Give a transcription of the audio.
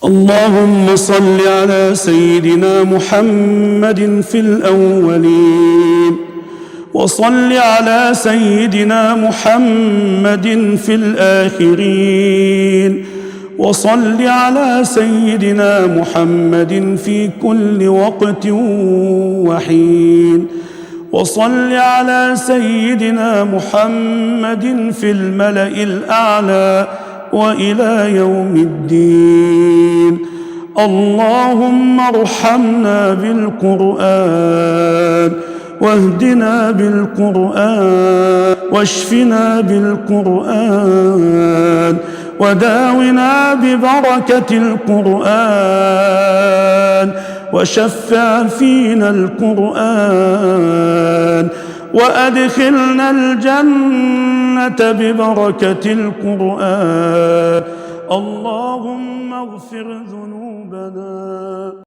اللهم صل على سيدنا محمد في الأولين، وصل على سيدنا محمد في الآخرين، وصل على سيدنا محمد في كل وقت وحين، وصل على سيدنا محمد في الملأ الأعلى وإلى يوم الدين. اللهم ارحمنا بالقرآن، واهدنا بالقرآن، واشفنا بالقرآن، وداونا ببركة القرآن، وشفع فينا القرآن، وأدخلنا الجنة ببركة القرآن. اللهم اغفر ذنوبنا